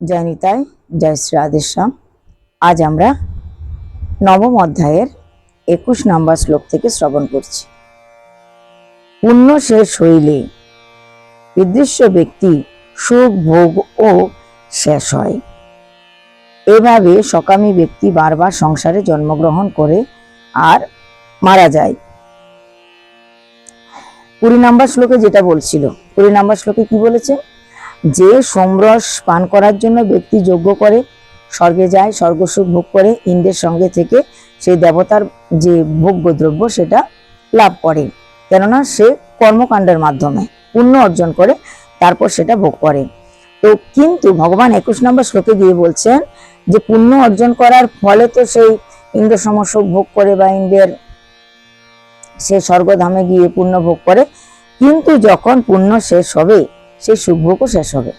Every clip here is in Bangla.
জয় নিতাই, জয় শ্রী রাধেশ্যাম। আজ আমরা নবম অধ্যায়ের 21 নম্বর শ্লোক থেকে শ্রবণ করছি। পুণ্য শেষ হইলে বিদৃশ্য ব্যক্তি সুখ ভোগ ও শেষ হয়। এভাবে সকামী ব্যক্তি বারবার সংসারে জন্মগ্রহণ করে আর মারা যায়। 20 নম্বর শ্লোকে যেটা বলছিল, 20 নম্বর শ্লোকে কি বলেছে? যে সোমরস পান করার জন্য ব্যক্তি যজ্ঞ করে, স্বর্গে যায়, স্বর্গসুখ ভোগ করে, ইন্দ্রের সঙ্গে থেকে সেই দেবতার যে ভোগ্য দ্রব্য সেটা লাভ করে, কেননা সে কর্মকাণ্ডের মাধ্যমে পুণ্য অর্জন করে তারপর সেটা ভোগ করে। তো কিন্তু ভগবান 21 নম্বর শ্লোকে গিয়ে বলছেন যে পুণ্য অর্জন করার ফলে তো সেই ইন্দ্র সমসুখ ভোগ করে বা ইন্দ্রের সে স্বর্গধামে গিয়ে পুণ্য ভোগ করে, কিন্তু যখন পুণ্য শেষ হবে সেই সুখভোগও শেষ হবে।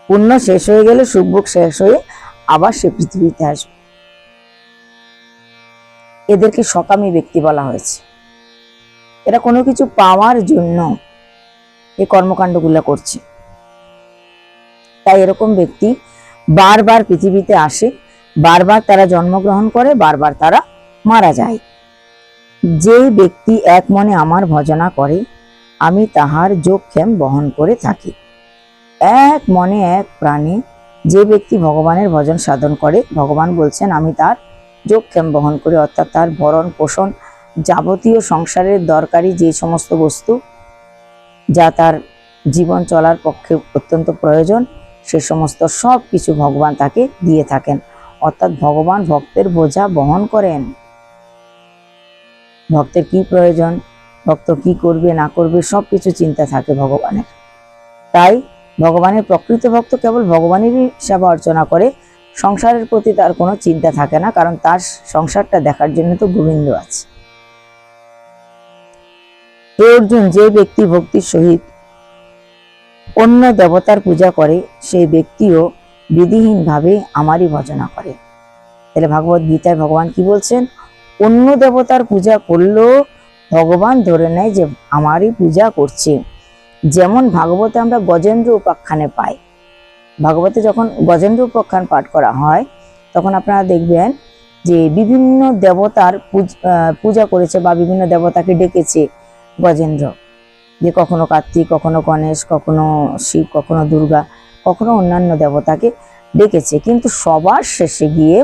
পুণ্য শেষ হয়ে গেলে সুখভোগ শেষ হয়ে আবার সে পৃথিবীতে আসবে। এদেরকে সকামী ব্যক্তি বলা হয়েছে। এরা কোনো কিছু পাওয়ার জন্য এই কর্মকাণ্ডগুলো করছে। তাই এরকম ব্যক্তি বারবার পৃথিবীতে আসে, বারবার তারা জন্মগ্রহণ করে, বারবার তারা মারা যায়। যে ব্যক্তি এক মনে আমার ভজনা করে, আমি তাহার যোগক্ষেম বহন করে থাকি। এক মনে এক প্রাণে যে ব্যক্তি ভগবানের ভজন সাধন করে, ভগবান বলছেন আমি তার যোগক্ষেম বহন করি, অর্থাৎ তার ভরণ পোষণ যাবতীয় সংসারের দরকারি যে সমস্ত বস্তু যা তার জীবন চলার পক্ষে অত্যন্ত প্রয়োজন, সে সমস্ত সব কিছু ভগবান তাকে দিয়ে থাকেন। অর্থাৎ ভগবান ভক্তের বোঝা বহন করেন। ভক্তের কি প্রয়োজন, ভক্ত কি করবে না করবে সবকিছু চিন্তা থাকে ভগবানের। তাই ভগবানের প্রকৃত ভক্ত কেবল ভগবানেরই সেবা অর্চনা করে, সংসারের প্রতি তার কোনো চিন্তা থাকে না, কারণ তার সংসারটা দেখার জন্য তো গোবিন্দ আছে। হে অর্জুন, যে ব্যক্তি ভক্তির সহিত অন্য দেবতার পূজা করে, সেই ব্যক্তিও বিধিহীন ভাবে আমারই ভজনা করে। তাহলে ভাগবত গীতায় ভগবান কি বলছেন? অন্য দেবতার পূজা করলেও ভগবান ধরে নেয় যে আমারই পূজা করছে। যেমন ভাগবতে আমরা গজেন্দ্র উপাখ্যানে পাই। ভাগবতে যখন গজেন্দ্র উপাখ্যান পাঠ করা হয় তখন আপনারা দেখবেন যে বিভিন্ন দেবতার পূজা করেছে বা বিভিন্ন দেবতাকে ডেকেছে গজেন্দ্র, যে কখনো কার্তিক, কখনো গণেশ, কখনো শিব, কখনো দুর্গা, কখনো অন্যান্য দেবতাকে ডেকেছে। কিন্তু সবার শেষে গিয়ে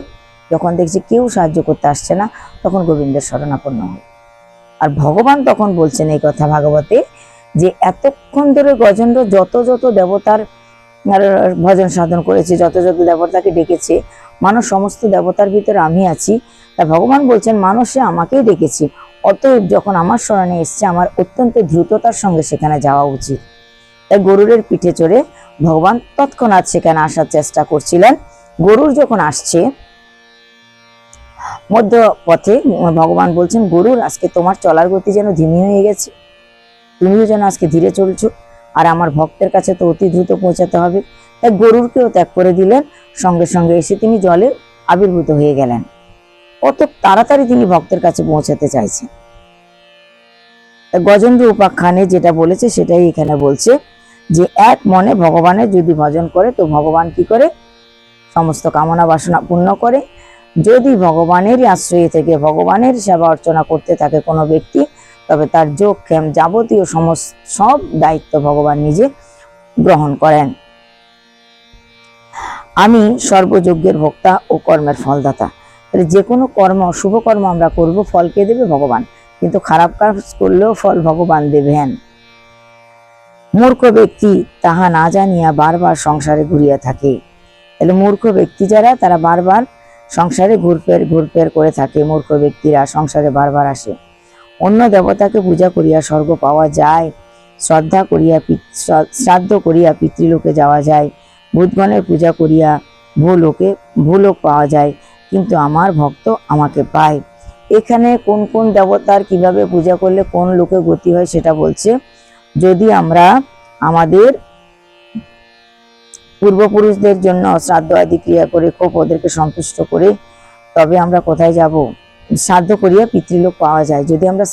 যখন দেখছে কেউ সাহায্য করতে আসছে না, তখন গোবিন্দের শরণাপন্ন হয়। আর ভগবান তখন বলছেন এই কথা ভাগবতে, যে এতক্ষণ ধরে গজেন্দ্র যত যত দেবতার ভজন সাধন করেছে, যত যত দেবতাকে ডেকেছে, মানুষ সমস্ত দেবতার ভিতরে আমি আছি। তা ভগবান বলছেন মানুষে আমাকেই ডেকেছে, অতএব যখন আমার শরণে এসছে আমার অত্যন্ত দ্রুততার সঙ্গে সেখানে যাওয়া উচিত। তাই গরুরের পিঠে চড়ে ভগবান তৎক্ষণাৎ সেখানে আসার চেষ্টা করছিলেন। গরুর যখন আসছে মধ্য পথে ভগবান বলছেন, গরুর আজকে তোমার চলার গতি যেন ধিমি হয়ে গেছে, তুমিও যেন আজকে ধীরে চলছো, আর আমার ভক্তের কাছে তো অতি দ্রুত পৌঁছাতে হবে। তাই গরুরকেও ত্যাগ করে দিলেন, সঙ্গে সঙ্গে এসে তিনি জলে আবির্ভূত হয়ে গেলেন। কত তাড়াতাড়ি তিনি ভক্তের কাছে পৌঁছাতে চাইছেন। গজেন্দ্র উপাখ্যানে যেটা বলেছে সেটাই এখানে বলছে, যে এক মনে ভগবানের যদি ভজন করে তো ভগবান কি করে? সমস্ত কামনা বাসনা পূর্ণ করে। যদি ভগবানেরই আশ্রয়ে থেকে ভগবানের সেবা অর্চনা করতে থাকে কোনো ব্যক্তি, তবে তার যোগক্ষেম যাবতীয় সব দায়িত্ব ভগবান নিজে গ্রহণ করেন। আমি সর্বযজ্ঞের ভোক্তা ও কর্মের ফলদাতা। তাহলে যে কোনো কর্ম, শুভ কর্ম আমরা করব, ফল কে দেবে? ভগবান। কিন্তু খারাপ কাজ করলেও ফল ভগবান দেবেন। মূর্খ ব্যক্তি তাহা না জানিয়া বারবার সংসারে ঘুরিয়া থাকে। তাহলে মূর্খ ব্যক্তি যারা, তারা বারবার সংসারে ঘুরফের করে থাকে। মূর্খ ব্যক্তিরা সংসারে বারবার আসে। অন্য দেবতাকে পূজা করিয়া স্বর্গ পাওয়া যায়, শ্রাদ্ধ করিয়া পিতৃলোকে যাওয়া যায়, ভূতগণের পূজা করিয়া ভূলোক পাওয়া যায়, কিন্তু আমার ভক্ত আমাকে পায়। এখানে কোন কোন দেবতার কিভাবে পূজা করলে কোন লোকে গতি হয় সেটা বলছে। যদি আমরা আমাদের পূর্বপুরুষদের জন্য শ্রাদ্ধ আদি ক্রিয়া করে খুব ওদেরকে সন্তুষ্ট করে তবে আমরা কোথায় যাব? শ্রাদ্ধ করিয়া পিতৃলোক পাওয়া যায়। যদি আমরা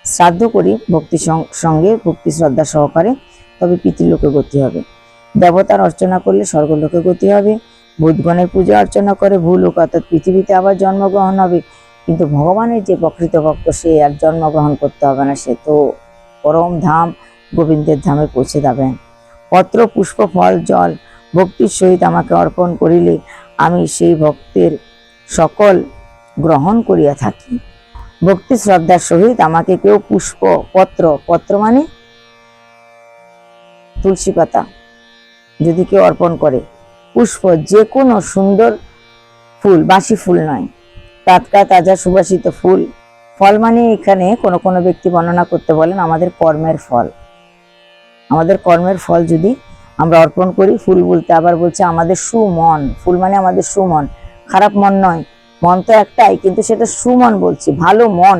শ্রাদ্ধ করি ভক্তি সঙ্গে, ভক্তি শ্রদ্ধা সহকারে, তবে পিতৃলোকে গতি হবে। দেবতার অর্চনা করলে স্বর্গলোকে গতি হবে, ভূতগণের পূজা অর্চনা করে ভূলোক অর্থাৎ পৃথিবীতে আবার জন্মগ্রহণ হবে। কিন্তু ভগবানের যে প্রকৃত ভক্ত সে আর জন্মগ্রহণ করতে হবে না, সে তো পরম ধাম গোবিন্দের ধামে পৌঁছে যাবেন। পত্র পুষ্প ফল জল ভক্তির সহিত আমাকে অর্পণ করিলে আমি সেই ভক্তের সকল গ্রহণ করিয়া থাকি। ভক্তি শ্রদ্ধার সহিত আমাকে কেউ পুষ্প পত্র, পত্র মানে তুলসী পাতা, যদি কেউ অর্পণ করে, পুষ্প যে কোনো সুন্দর ফুল, বাসি ফুল নয়, টাটকা তাজা সুবাসিত ফুল, ফল মানে এখানে কোনো কোনো ব্যক্তি বর্ণনা করতে বলেন আমাদের কর্মের ফল। আমাদের কর্মের ফল যদি আমরা অর্পণ করি, ফুল বলতে আবার বলছে আমাদের সুমন, ফুল মানে আমাদের সুমন, খারাপ মন নয়, মন তো একটাই কিন্তু সেটা সুমন বলছি, ভালো মন,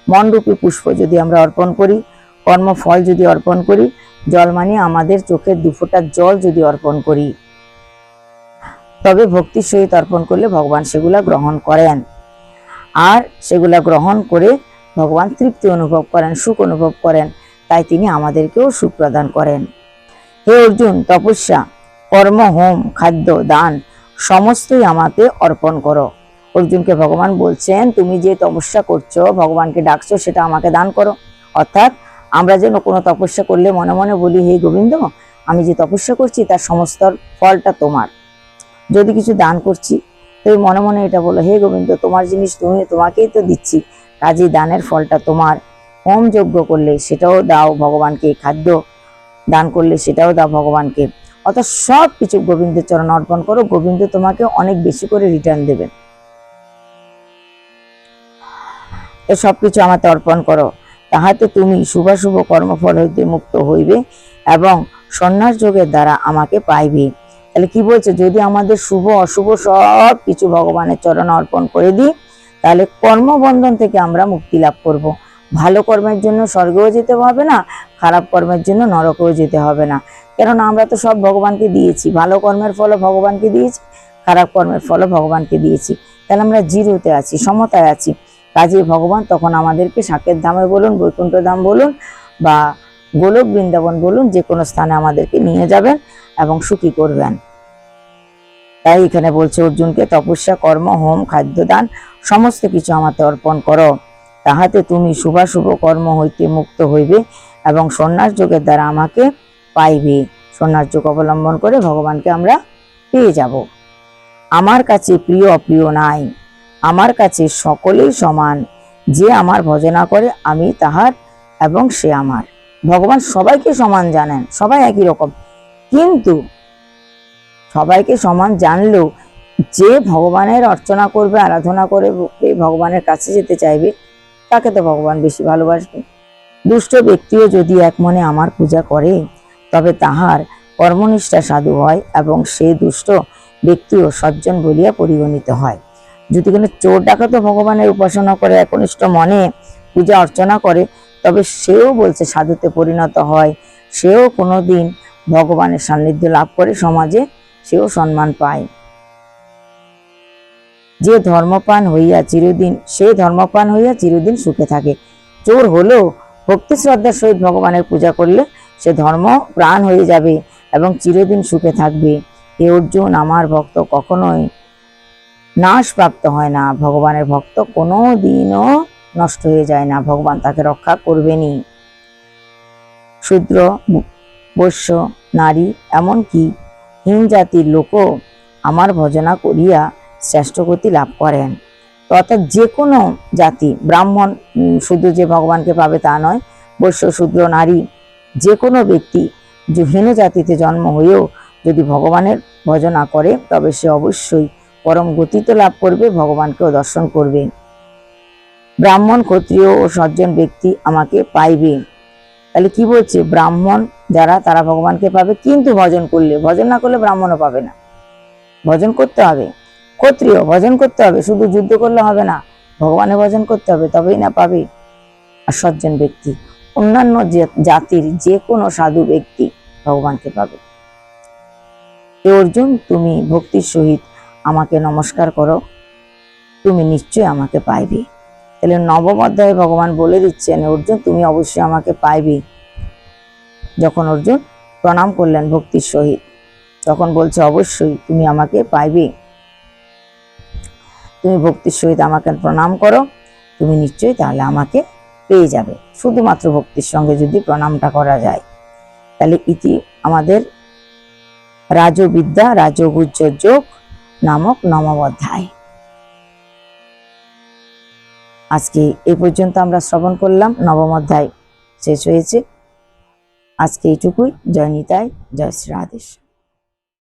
মনরূপী পুষ্প যদি আমরা অর্পণ করি, কর্মফল যদি অর্পণ করি, জল মানে আমাদের চোখের দুফোঁটা জল যদি অর্পণ করি, তবে ভক্তির সহিত অর্পণ করলে ভগবান সেগুলা গ্রহণ করেন। আর সেগুলা গ্রহণ করে ভগবান তৃপ্তি অনুভব করেন, সুখ অনুভব করেন, তাই তিনি আমাদেরকেও সুখ প্রদান করেন। হে অর্জুন, তপস্যা, কর্ম, হোম, খাদ্য, দান সমস্তই আমাকে অর্পণ করো। অর্জুনকে ভগবান বলছেন তুমি যে তপস্যা করছো, ভগবানকে ডাকছো, সেটা আমাকে দান করো। অর্থাৎ আমরা যেন কোনো তপস্যা করলে মনে মনে বলি হে গোবিন্দ, আমি যে তপস্যা করছি তার সমস্ত ফলটা তোমার। যদি কিছু দান করছি তুমি মনে মনে এটা বলো হে গোবিন্দ, তোমার জিনিস তোমাকেই তো দিচ্ছি, কাজে দানের ফলটা তোমার। হোম যজ্ঞ করলে সেটাও দাও ভগবানকে, খাদ্য দান করলে সেটাও দাও ভগবানকে, অর্থাৎ সব কিছু গোবিন্দের চরণ অর্পণ করো, গোবিন্দ তোমাকে অনেক বেশি করে রিটার্ন দেবেন। তো সবকিছু আমাকে অর্পণ করো, তাহাতে তুমি শুভাশুভ কর্মফল হইতে মুক্ত হইবে এবং সন্ন্যাস যোগের দ্বারা আমাকে পাইবে। তাহলে কি বলছে, যদি আমাদের শুভ অশুভ সব কিছু ভগবানের চরণ অর্পণ করে দিই, তাহলে কর্মবন্ধন থেকে আমরা মুক্তি লাভ করব। ভালো কর্মের জন্য স্বর্গেও যেতে হবে না, খারাপ কর্মের জন্য নরকেও যেতে হবে না, কেননা আমরা তো সব ভগবানকে দিয়েছি, ভালো কর্মের ফলও ভগবানকে দিয়েছি, খারাপ কর্মের ফলও ভগবানকে দিয়েছি, তাহলে আমরা জিরোতে আছি, সমতায় আছি। কাজে ভগবান তখন আমাদেরকে সাকেত ধামে বলুন, বৈকুণ্ঠ ধাম বলুন বা গোলক বৃন্দাবন বলুন, যে কোনো স্থানে আমাদেরকে নিয়ে যাবেন এবং সুখী করবেন। তাই এখানে বলছে অর্জুনকে, তপস্যা, কর্ম, হোম, খাদ্য, দান সমস্ত কিছু আমাকে অর্পণ করো, তাহাতে তুমি শুভাশুভ কর্ম হইতে মুক্ত হইবে এবং সন্ন্যাস যোগের দ্বারা আমাকে পাইবে। সন্ন্যাস যোগ অবলম্বন করে ভগবানকে আমরা পেয়ে যাব। আমার কাছে প্রিয় অপ্রিয় নাই, আমার কাছে সকলেই সমান, যে আমার ভজনা করে আমি তাহার এবং সে আমার। ভগবান সবাইকে সমান জানেন, সবাই একই রকম, কিন্তু সবাইকে সমান জানলেও যে ভগবানের অর্চনা করবে, আরাধনা করে ভগবানের কাছে যেতে চাইবে, তাকে তো ভগবান বেশি ভালোবাসবে। দুষ্ট ব্যক্তিও যদি এক মনে আমার পূজা করে, তবে তাহার কর্মনিষ্ঠা সাধু হয় এবং সেই দুষ্ট ব্যক্তিও সজ্জন বলিয়া পরিগণিত হয়। যদি কোনো চোর ডাকাতও ভগবানের উপাসনা করে, একনিষ্ঠ মনে পূজা অর্চনা করে, তবে সেও বলছে সাধুতে পরিণত হয়, সেও কোনোদিন ভগবানের সান্নিধ্য লাভ করে, সমাজে সেও সম্মান পায়। যে ধর্মপ্রাণ হইয়া চিরদিন, সে ধর্মপ্রাণ হইয়া চিরদিন সুখে থাকে। চোর হলেও ভক্তি শ্রদ্ধার সহিত ভগবানের পূজা করলে সে ধর্ম প্রাণ হয়ে যাবে এবং চিরদিন সুখে থাকবে। হে অর্জুন, আমার ভক্ত কখনোই নাশ প্রাপ্ত হয় না, ভগবানের ভক্ত কোনো দিনও নষ্ট হয়ে যায় না, ভগবান তাকে রক্ষা করবেনই। শূদ্র, বৈশ্য, নারী, এমনকি হীন জাতির লোকও আমার ভজনা করিয়া শ্রেষ্ঠ গতি লাভ করেন। অর্থাৎ যে কোনো জাতি, ব্রাহ্মণ শুধু যে ভগবানকে পাবে তা নয়, বৈশ্য, শূদ্র, নারী, যে কোনো ব্যক্তি হীন জাতিতে জন্ম হয়েও যদি ভগবানের ভজনা করে, তবে সে অবশ্যই পরম গতি তো লাভ করবে, ভগবানকেও দর্শন করবে। ব্রাহ্মণ, ক্ষত্রিয় ও সজ্জন ব্যক্তি আমাকে পাইবে। তাহলে কি বলছে, ব্রাহ্মণ যারা তারা ভগবানকে পাবে, কিন্তু ভজন করলে, ভজন না করলে ব্রাহ্মণও পাবে না, ভজন করতে হবে। ক্ষত্রিয় ভজন করতে হবে, শুধু যুদ্ধ করলে হবে না, ভগবানের ভজন করতে হবে, তবেই না পাবে। আর সজ্জন ব্যক্তি, অন্যান্য জাতির যে কোনো সাধু ব্যক্তি ভগবানকে পাবে। হে অর্জুন, তুমি ভক্তির সহিত আমাকে নমস্কার করো, তুমি নিশ্চয় আমাকে পাইবে। তাহলে নবম অধ্যায়ে ভগবান বলে দিচ্ছেন, অর্জুন তুমি অবশ্যই আমাকে পাইবে। যখন অর্জুন প্রণাম করলেন ভক্তির সহিত। তখন বলছে, অবশ্যই তুমি আমাকে পাইবে, তুমি ভক্তির সহিত আমাকে প্রণাম করো, তুমি নিশ্চয়ই তাহলে আমাকে পেয়ে যাবে। শুধুমাত্র ভক্তির সঙ্গে যদি প্রণামটা করা যায়, তাহলে ইতি আমাদের রাজবিদ্যা রাজগুহ্য যোগ নামক নবম অধ্যায়। আজকে এই পর্যন্ত আমরা শ্রবণ করলাম, নবম অধ্যায় শেষ হয়েছে। আজকে এইটুকুই। জয় নিতাই, জয় শ্রী রাধেশ্বর।